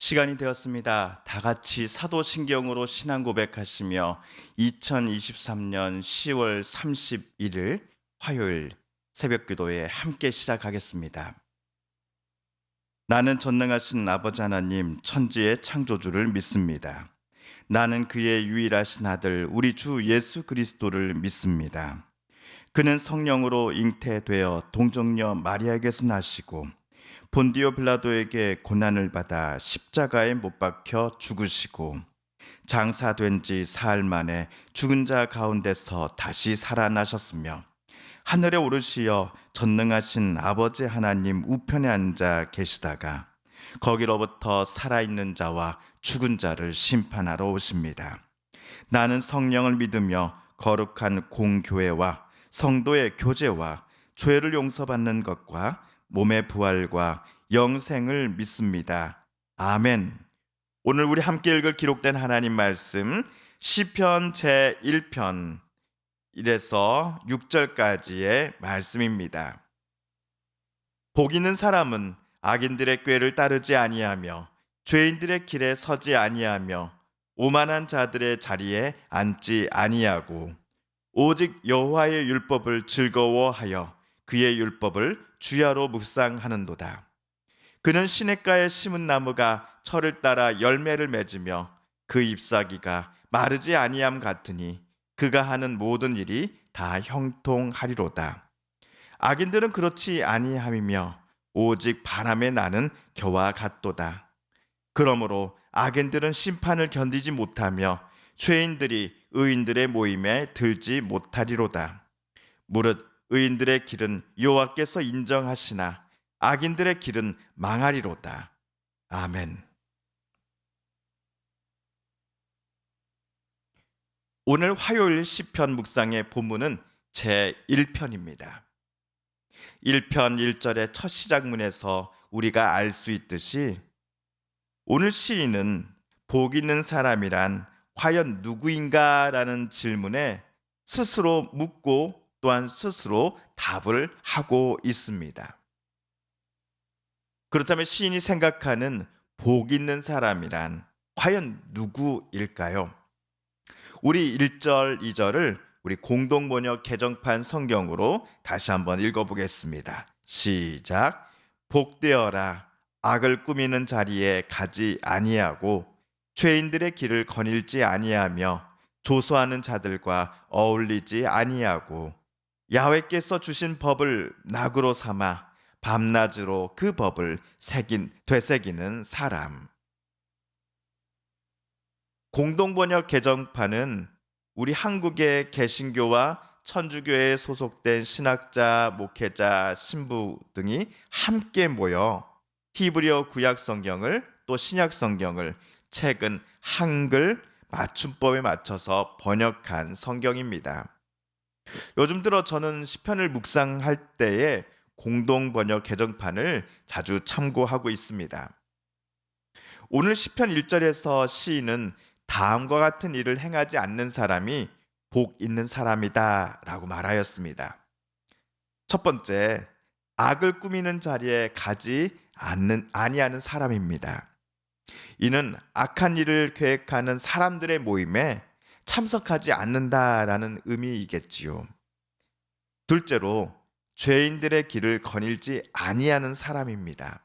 시간이 되었습니다. 다 같이 사도신경으로 신앙 고백하시며 2023년 10월 31일 화요일 새벽 기도에 함께 시작하겠습니다. 나는 전능하신 아버지 하나님 천지의 창조주를 믿습니다. 나는 그의 유일하신 아들 우리 주 예수 그리스도를 믿습니다. 그는 성령으로 잉태되어 동정녀 마리아에게서 나시고 본디오 빌라도에게 고난을 받아 십자가에 못 박혀 죽으시고 장사된 지 사흘 만에 죽은 자 가운데서 다시 살아나셨으며 하늘에 오르시어 전능하신 아버지 하나님 우편에 앉아 계시다가 거기로부터 살아있는 자와 죽은 자를 심판하러 오십니다. 나는 성령을 믿으며 거룩한 공교회와 성도의 교제와 죄를 용서받는 것과 몸의 부활과 영생을 믿습니다. 아멘. 오늘 우리 함께 읽을 기록된 하나님 말씀 시편 제1편 1에서 6절까지의 말씀입니다. 복 있는 사람은 악인들의 꾀를 따르지 아니하며 죄인들의 길에 서지 아니하며 오만한 자들의 자리에 앉지 아니하고 오직 여호와의 율법을 즐거워하여 그의 율법을 주야로 묵상하는도다. 그는 시냇가에 심은 나무가 철을 따라 열매를 맺으며 그 잎사귀가 마르지 아니함 같으니 그가 하는 모든 일이 다 형통하리로다. 악인들은 그렇지 아니함이며 오직 바람에 나는 겨와 같도다. 그러므로 악인들은 심판을 견디지 못하며 죄인들이 의인들의 모임에 들지 못하리로다. 무릇 의인들의 길은 여호와께서 인정하시나 악인들의 길은 망하리로다. 아멘. 오늘 화요일 시편 묵상의 본문은 제1편입니다. 1편 1절의 첫 시작문에서 우리가 알 수 있듯이 오늘 시인은 복 있는 사람이란 과연 누구인가라는 질문에 스스로 묻고 또한 스스로 답을 하고 있습니다. 그렇다면 시인이 생각하는 복 있는 사람이란 과연 누구일까요? 우리 1절, 2절을 우리 공동번역 개정판 성경으로 다시 한번 읽어보겠습니다. 시작. 복되어라 악을 꾸미는 자리에 가지 아니하고 죄인들의 길을 거닐지 아니하며 조소하는 자들과 어울리지 아니하고 야훼께서 주신 법을 낙으로 삼아 밤낮으로 그 법을 되새기는 사람. 공동번역 개정판은 우리 한국의 개신교와 천주교에 소속된 신학자, 목회자, 신부 등이 함께 모여 히브리어 구약 성경을 또 신약 성경을 최근 한글 맞춤법에 맞춰서 번역한 성경입니다. 요즘 들어 저는 시편을 묵상할 때에 공동번역 개정판을 자주 참고하고 있습니다. 오늘 시편 1절에서 시인은 다음과 같은 일을 행하지 않는 사람이 복 있는 사람이다 라고 말하였습니다. 첫 번째, 악을 꾸미는 자리에 가지 아니하는 사람입니다. 이는 악한 일을 계획하는 사람들의 모임에 참석하지 않는다라는 의미이겠지요. 둘째로, 죄인들의 길을 거닐지 아니하는 사람입니다.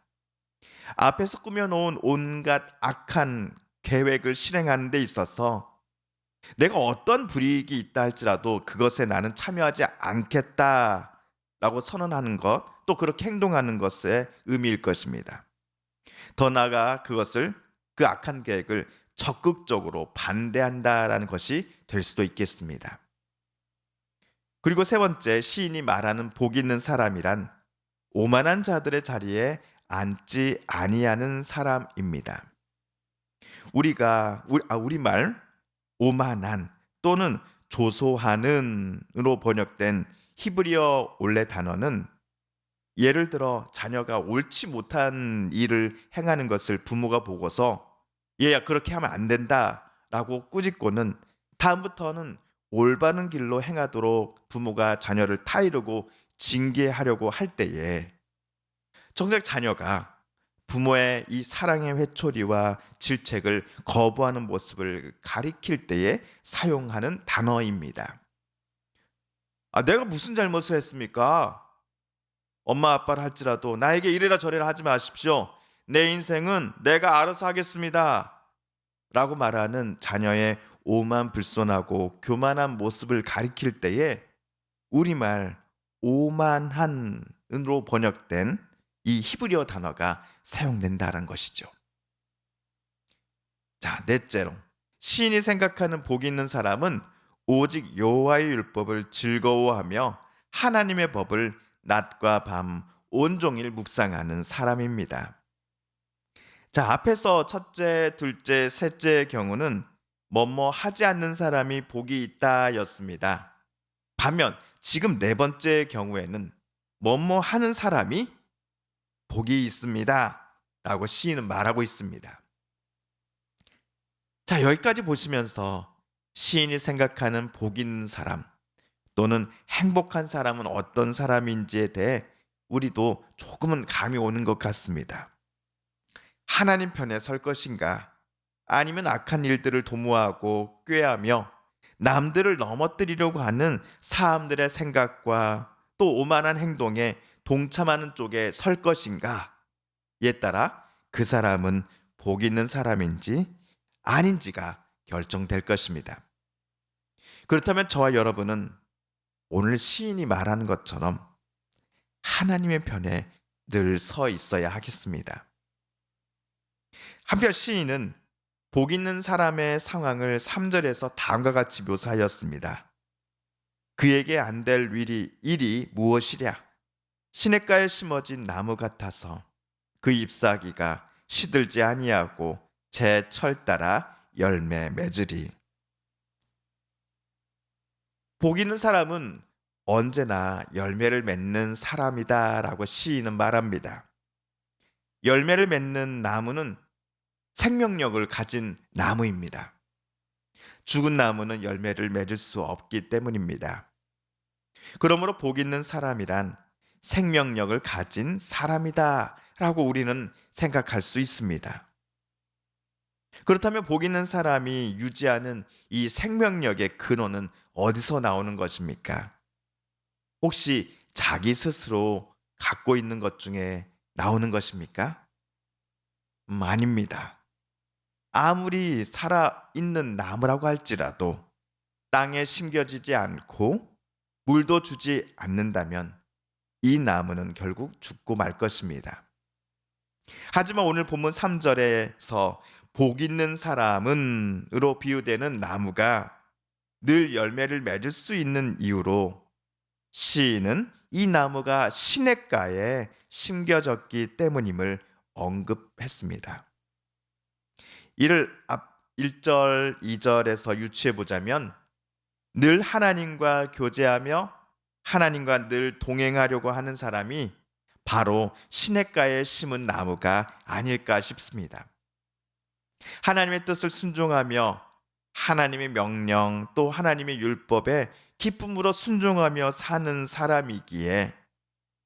앞에서 꾸며놓은 온갖 악한 계획을 실행하는 데 있어서 내가 어떤 불이익이 있다 할지라도 그것에 나는 참여하지 않겠다라고 선언하는 것, 또 그렇게 행동하는 것의 의미일 것입니다. 더 나아가 그 악한 계획을 적극적으로 반대한다라는 것이 될 수도 있겠습니다. 그리고 세 번째, 시인이 말하는 복 있는 사람이란 오만한 자들의 자리에 앉지 아니하는 사람입니다. 우리말 오만한 또는 조소하는으로 번역된 히브리어 원래 단어는 예를 들어 자녀가 옳지 못한 일을 행하는 것을 부모가 보고서 얘야 그렇게 하면 안 된다라고 꾸짖고는 다음부터는 올바른 길로 행하도록 부모가 자녀를 타이르고 징계하려고 할 때에 정작 자녀가 부모의 이 사랑의 회초리와 질책을 거부하는 모습을 가리킬 때에 사용하는 단어입니다. 내가 무슨 잘못을 했습니까? 엄마 아빠를 할지라도 나에게 이래라 저래라 하지 마십시오. 내 인생은 내가 알아서 하겠습니다. 라고 말하는 자녀의 오만불손하고 교만한 모습을 가리킬 때에 우리말 오만한으로 번역된 이 히브리어 단어가 사용된다는 것이죠. 자, 넷째로 시인이 생각하는 복 있는 사람은 오직 여호와의 율법을 즐거워하며 하나님의 법을 낮과 밤 온종일 묵상하는 사람입니다. 자, 앞에서 첫째, 둘째, 셋째의 경우는 뭐뭐 하지 않는 사람이 복이 있다였습니다. 반면 지금 네 번째의 경우에는 뭐뭐 하는 사람이 복이 있습니다. 라고 시인은 말하고 있습니다. 자, 여기까지 보시면서 시인이 생각하는 복 있는 사람 또는 행복한 사람은 어떤 사람인지에 대해 우리도 조금은 감이 오는 것 같습니다. 하나님 편에 설 것인가? 아니면 악한 일들을 도모하고 꾀하며 남들을 넘어뜨리려고 하는 사람들의 생각과 또 오만한 행동에 동참하는 쪽에 설 것인가에 따라 그 사람은 복 있는 사람인지 아닌지가 결정될 것입니다. 그렇다면 저와 여러분은 오늘 시인이 말하는 것처럼 하나님의 편에 늘 서 있어야 하겠습니다. 한편 시인은 복 있는 사람의 상황을 3절에서 다음과 같이 묘사하였습니다. 그에게 안 될 일이 무엇이랴? 시냇가에 심어진 나무 같아서 그 잎사귀가 시들지 아니하고 제 철 따라 열매 맺으리. 복 있는 사람은 언제나 열매를 맺는 사람이다라고 시인은 말합니다. 열매를 맺는 나무는 생명력을 가진 나무입니다. 죽은 나무는 열매를 맺을 수 없기 때문입니다. 그러므로 복 있는 사람이란 생명력을 가진 사람이다 라고 우리는 생각할 수 있습니다. 그렇다면 복 있는 사람이 유지하는 이 생명력의 근원은 어디서 나오는 것입니까? 혹시 자기 스스로 갖고 있는 것 중에 나오는 것입니까? 아닙니다. 아무리 살아있는 나무라고 할지라도 땅에 심겨지지 않고 물도 주지 않는다면 이 나무는 결국 죽고 말 것입니다. 하지만 오늘 본문 3절에서 복 있는 사람은으로 비유되는 나무가 늘 열매를 맺을 수 있는 이유로 시인은 이 나무가 시냇가에 심겨졌기 때문임을 언급했습니다. 이를 앞 1절, 2절에서 유추해 보자면 늘 하나님과 교제하며 하나님과 늘 동행하려고 하는 사람이 바로 시냇가에 심은 나무가 아닐까 싶습니다. 하나님의 뜻을 순종하며 하나님의 명령 또 하나님의 율법에 기쁨으로 순종하며 사는 사람이기에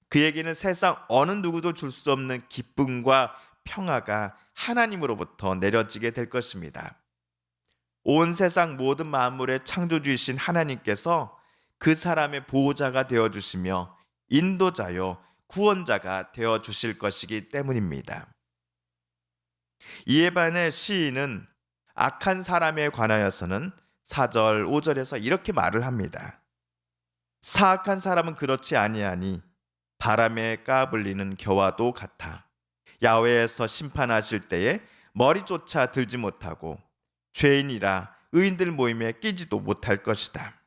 그에게는 세상 어느 누구도 줄 수 없는 기쁨과 평화가 하나님으로부터 내려지게 될 것입니다. 온 세상 모든 만물의 창조주이신 하나님께서 그 사람의 보호자가 되어주시며 인도자요 구원자가 되어주실 것이기 때문입니다. 이에 반해 시인은 악한 사람에 관하여서는 4절, 5절에서 이렇게 말을 합니다. 사악한 사람은 그렇지 아니하니 바람에 까불리는 겨와도 같아. 야훼에서 심판하실 때에 머리조차 들지 못하고 죄인이라 의인들 모임에 끼지도 못할 것이다.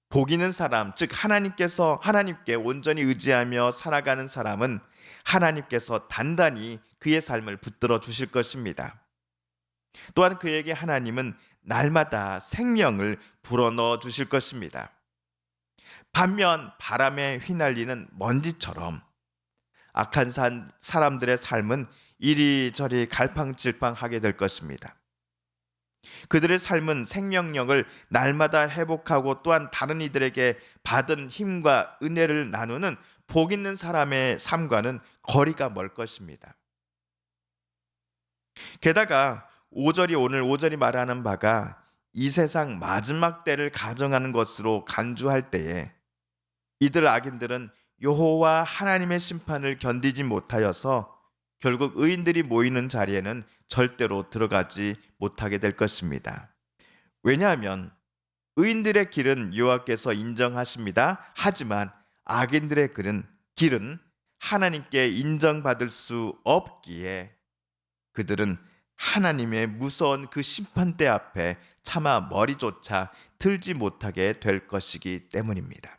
복 있는 사람, 즉 하나님께 온전히 의지하며 살아가는 사람은 하나님께서 단단히 그의 삶을 붙들어 주실 것입니다. 또한 그에게 하나님은 날마다 생명을 불어넣어 주실 것입니다. 반면 바람에 휘날리는 먼지처럼 악한 사람들의 삶은 이리저리 갈팡질팡하게 될 것입니다. 그들의 삶은 생명력을 날마다 회복하고 또한 다른 이들에게 받은 힘과 은혜를 나누는 복 있는 사람의 삶과는 거리가 멀 것입니다. 게다가 오늘 5절이 말하는 바가 이 세상 마지막 때를 가정하는 것으로 간주할 때에 이들 악인들은 여호와 하나님의 심판을 견디지 못하여서 결국 의인들이 모이는 자리에는 절대로 들어가지 못하게 될 것입니다. 왜냐하면 의인들의 길은 여호와께서 인정하십니다. 하지만 악인들의 길은 하나님께 인정받을 수 없기에 그들은 하나님의 무서운 그 심판대 앞에 차마 머리조차 들지 못하게 될 것이기 때문입니다.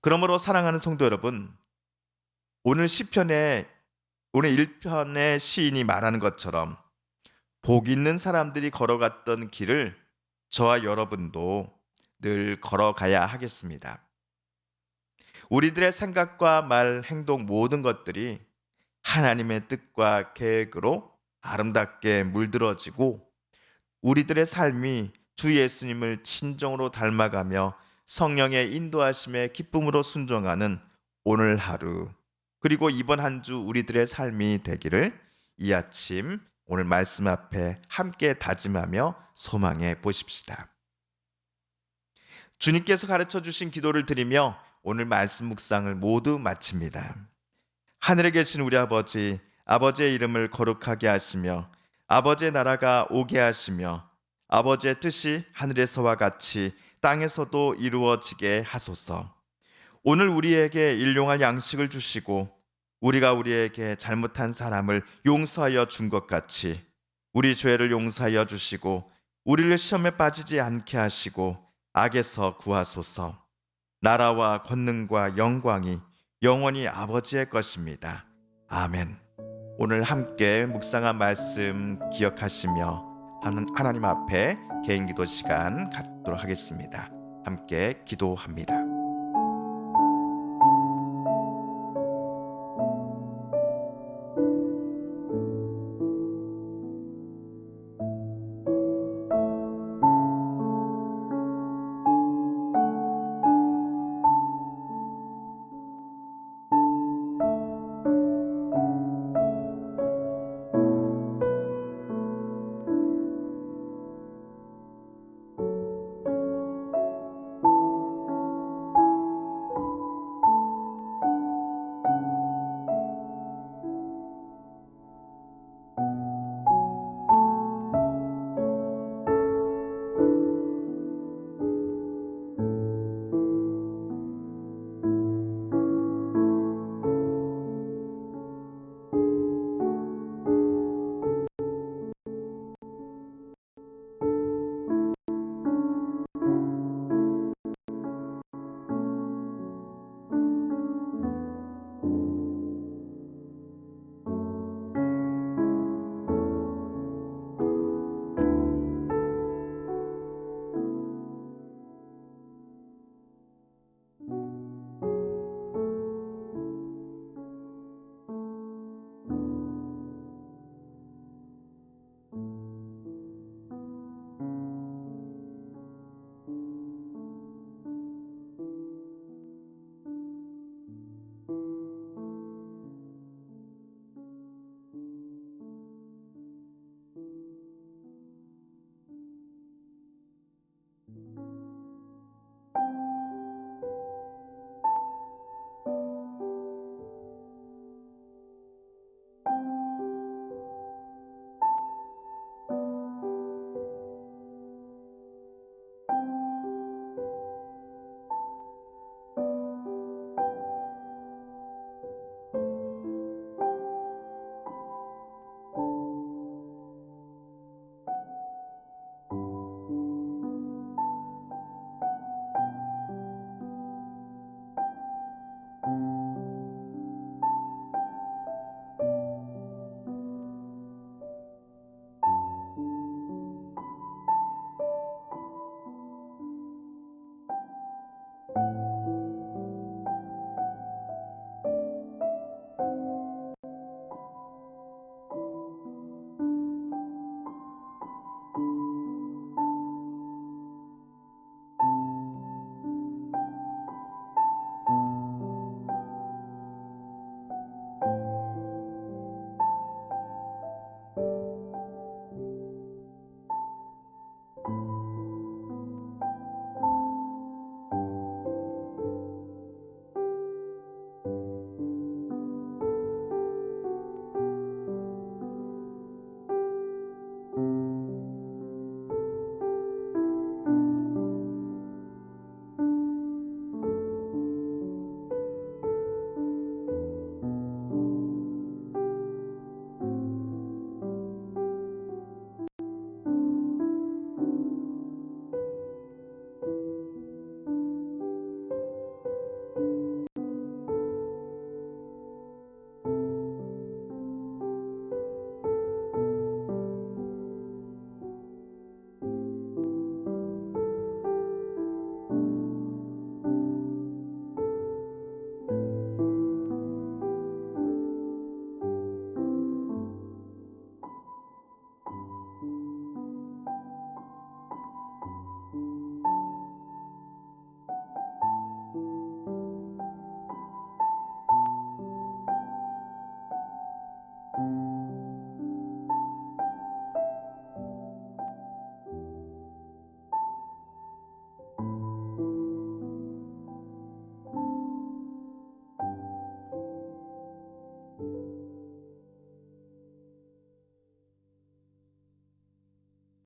그러므로 사랑하는 성도 여러분, 오늘 1편의 시인이 말하는 것처럼 복 있는 사람들이 걸어갔던 길을 저와 여러분도 늘 걸어가야 하겠습니다. 우리들의 생각과 말, 행동 모든 것들이 하나님의 뜻과 계획으로 아름답게 물들어지고 우리들의 삶이 주 예수님을 진정으로 닮아가며 성령의 인도하심에 기쁨으로 순종하는 오늘 하루 그리고 이번 한 주 우리들의 삶이 되기를 이 아침 오늘 말씀 앞에 함께 다짐하며 소망해 보십시다. 주님께서 가르쳐 주신 기도를 드리며 오늘 말씀 묵상을 모두 마칩니다. 하늘에 계신 우리 아버지, 아버지의 이름을 거룩하게 하시며 아버지의 나라가 오게 하시며 아버지의 뜻이 하늘에서와 같이 땅에서도 이루어지게 하소서. 오늘 우리에게 일용할 양식을 주시고 우리가 우리에게 잘못한 사람을 용서하여 준 것 같이 우리 죄를 용서하여 주시고 우리를 시험에 빠지지 않게 하시고 악에서 구하소서. 나라와 권능과 영광이 영원히 아버지의 것입니다. 아멘. 오늘 함께 묵상한 말씀 기억하시며 하나님 앞에 개인 기도 시간 갖도록 하겠습니다. 함께 기도합니다.